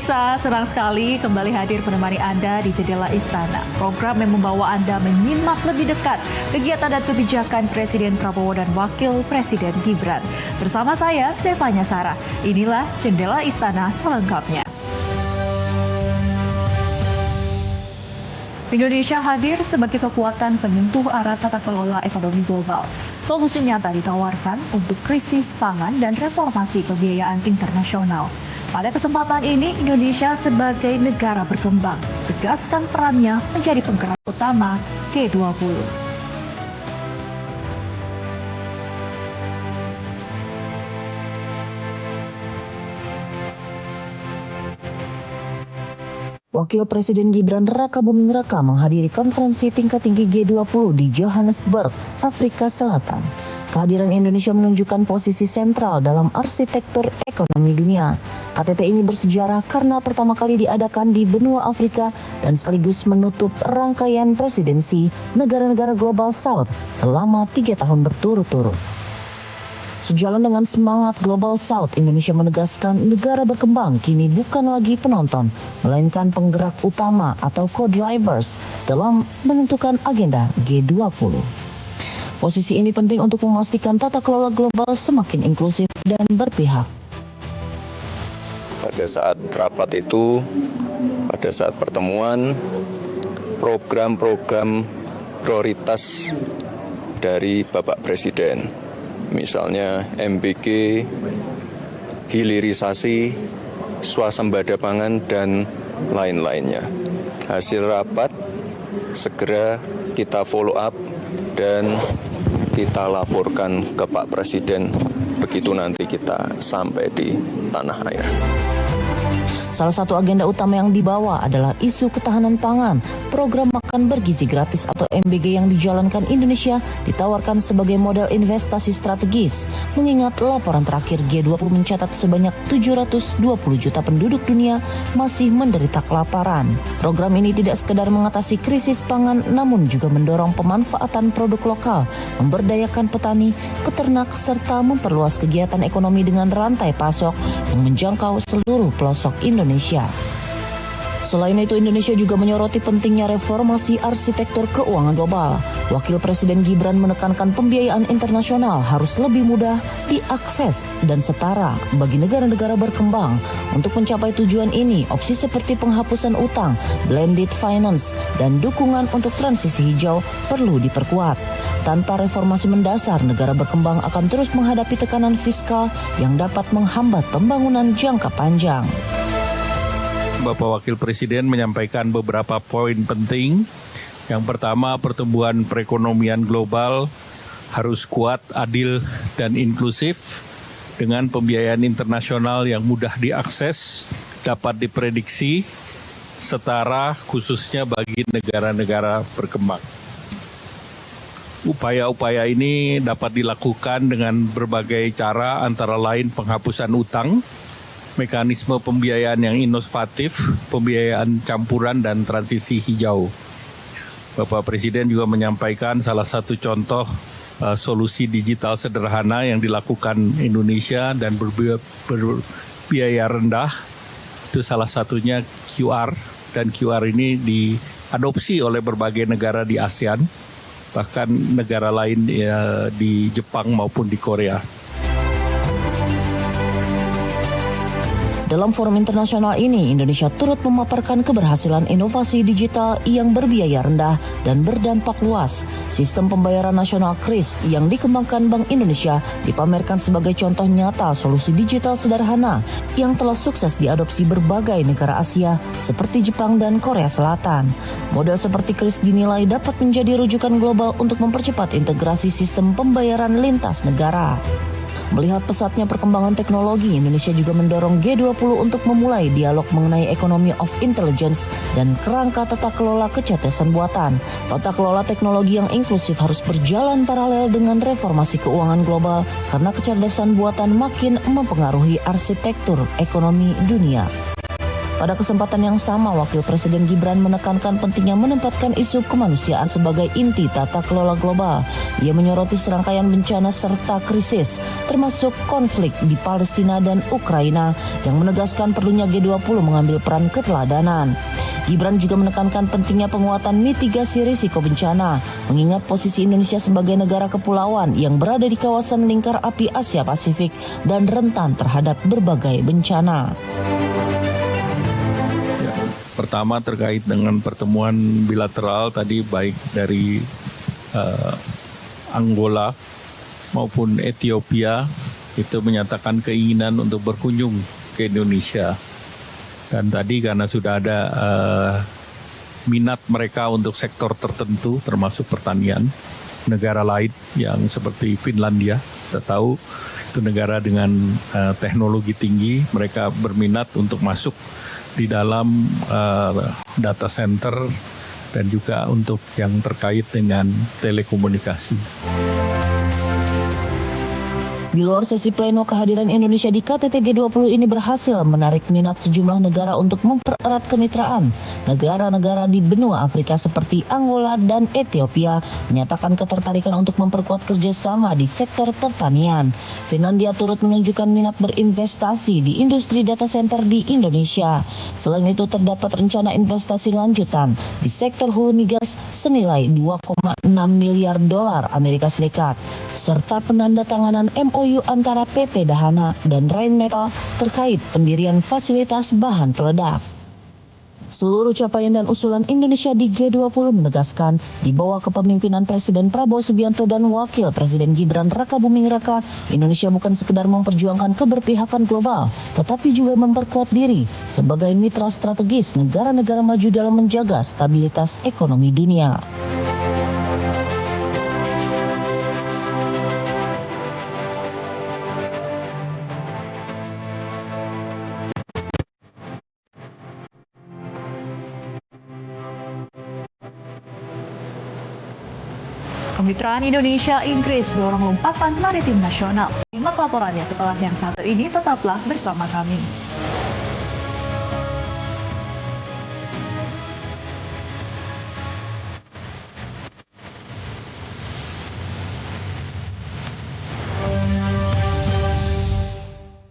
pemirsa, senang sekali kembali hadir menemani Anda di Jendela Istana. Program yang membawa Anda menyimak lebih dekat kegiatan dan kebijakan Presiden Prabowo dan Wakil Presiden Gibran. Bersama saya, Stefania Sarah. Inilah Jendela Istana selengkapnya. Indonesia hadir sebagai kekuatan penyentuh arah tata kelola ekonomi global. Solusi nyata ditawarkan untuk krisis pangan dan reformasi pembiayaan internasional. Pada kesempatan ini, Indonesia sebagai negara berkembang tegaskan perannya menjadi penggerak utama G20. Wakil Presiden Gibran Raka Buming Raka menghadiri konferensi tingkat tinggi G20 di Johannesburg, Afrika Selatan. Kehadiran Indonesia menunjukkan posisi sentral dalam arsitektur ekonomi dunia. KTT ini bersejarah karena pertama kali diadakan di benua Afrika dan sekaligus menutup rangkaian presidensi negara-negara Global South selama 3 tahun berturut-turut. Sejalan dengan semangat Global South, Indonesia menegaskan negara berkembang kini bukan lagi penonton, melainkan penggerak utama atau co-drivers dalam menentukan agenda G20. Posisi ini penting untuk memastikan tata kelola global semakin inklusif dan berpihak. Pada saat rapat itu, pada saat pertemuan, program-program prioritas dari Bapak Presiden, misalnya MBG, hilirisasi, swasembada pangan, dan lain-lainnya. Hasil rapat segera kita follow up dan kita laporkan ke Pak Presiden begitu nanti kita sampai di tanah air. Salah satu agenda utama yang dibawa adalah isu ketahanan pangan. Program makan bergizi gratis atau MBG yang dijalankan Indonesia ditawarkan sebagai model investasi strategis. Mengingat laporan terakhir G20 mencatat sebanyak 720 juta penduduk dunia masih menderita kelaparan. Program ini tidak sekedar mengatasi krisis pangan namun juga mendorong pemanfaatan produk lokal, memberdayakan petani, peternak, serta memperluas kegiatan ekonomi dengan rantai pasok yang menjangkau seluruh pelosok Indonesia. Selain itu, Indonesia juga menyoroti pentingnya reformasi arsitektur keuangan global. Wakil Presiden Gibran menekankan pembiayaan internasional harus lebih mudah diakses dan setara bagi negara-negara berkembang. Untuk mencapai tujuan ini, opsi seperti penghapusan utang, blended finance, dan dukungan untuk transisi hijau perlu diperkuat. Tanpa reformasi mendasar, negara berkembang akan terus menghadapi tekanan fiskal yang dapat menghambat pembangunan jangka panjang. Bapak Wakil Presiden menyampaikan beberapa poin penting. Yang pertama, pertumbuhan perekonomian global harus kuat, adil, dan inklusif dengan pembiayaan internasional yang mudah diakses, dapat diprediksi, setara khususnya bagi negara-negara berkembang. Upaya-upaya ini dapat dilakukan dengan berbagai cara, antara lain penghapusan utang, mekanisme pembiayaan yang inovatif, pembiayaan campuran, dan transisi hijau. Bapak Presiden juga menyampaikan salah satu contoh solusi digital sederhana yang dilakukan Indonesia dan berbiaya rendah. Itu salah satunya QR, dan QR ini diadopsi oleh berbagai negara di ASEAN, bahkan negara lain di Jepang maupun di Korea. Dalam forum internasional ini, Indonesia turut memaparkan keberhasilan inovasi digital yang berbiaya rendah dan berdampak luas. Sistem pembayaran nasional KRIS yang dikembangkan Bank Indonesia dipamerkan sebagai contoh nyata solusi digital sederhana yang telah sukses diadopsi berbagai negara Asia seperti Jepang dan Korea Selatan. Model seperti KRIS dinilai dapat menjadi rujukan global untuk mempercepat integrasi sistem pembayaran lintas negara. Melihat pesatnya perkembangan teknologi, Indonesia juga mendorong G20 untuk memulai dialog mengenai ekonomi of intelligence dan kerangka tata kelola kecerdasan buatan. Tata kelola teknologi yang inklusif harus berjalan paralel dengan reformasi keuangan global karena kecerdasan buatan makin mempengaruhi arsitektur ekonomi dunia. Pada kesempatan yang sama, Wakil Presiden Gibran menekankan pentingnya menempatkan isu kemanusiaan sebagai inti tata kelola global. Ia menyoroti serangkaian bencana serta krisis, termasuk konflik di Palestina dan Ukraina, yang menegaskan perlunya G20 mengambil peran keteladanan. Gibran juga menekankan pentingnya penguatan mitigasi risiko bencana, mengingat posisi Indonesia sebagai negara kepulauan yang berada di kawasan lingkar api Asia Pasifik dan rentan terhadap berbagai bencana. Pertama terkait dengan pertemuan bilateral tadi baik dari Angola maupun Ethiopia itu menyatakan keinginan untuk berkunjung ke Indonesia. Dan tadi karena sudah ada minat mereka untuk sektor tertentu termasuk pertanian, negara lain yang seperti Finlandia, kita tahu itu negara dengan teknologi tinggi, mereka berminat untuk masuk di dalam data center dan juga untuk yang terkait dengan telekomunikasi. Di luar sesi pleno, kehadiran Indonesia di KTT G20 ini berhasil menarik minat sejumlah negara untuk mempererat kemitraan. Negara-negara di benua Afrika seperti Angola dan Ethiopia menyatakan ketertarikan untuk memperkuat kerjasama di sektor pertanian. Finlandia turut menunjukkan minat berinvestasi di industri data center di Indonesia. Selain itu, terdapat rencana investasi lanjutan di sektor hulu migas senilai 2,6 miliar dolar Amerika Serikat, serta penandatanganan MOU antara PT Dahana dan Rheinmetall terkait pendirian fasilitas bahan peledak. Seluruh capaian dan usulan Indonesia di G20 menegaskan di bawah kepemimpinan Presiden Prabowo Subianto dan Wakil Presiden Gibran Rakabuming Raka, Indonesia bukan sekedar memperjuangkan keberpihakan global, tetapi juga memperkuat diri sebagai mitra strategis negara-negara maju dalam menjaga stabilitas ekonomi dunia. Kemitraan Indonesia-Inggris dorong lompatan maritim nasional. Simak laporannya setelah yang satu ini, tetaplah bersama kami.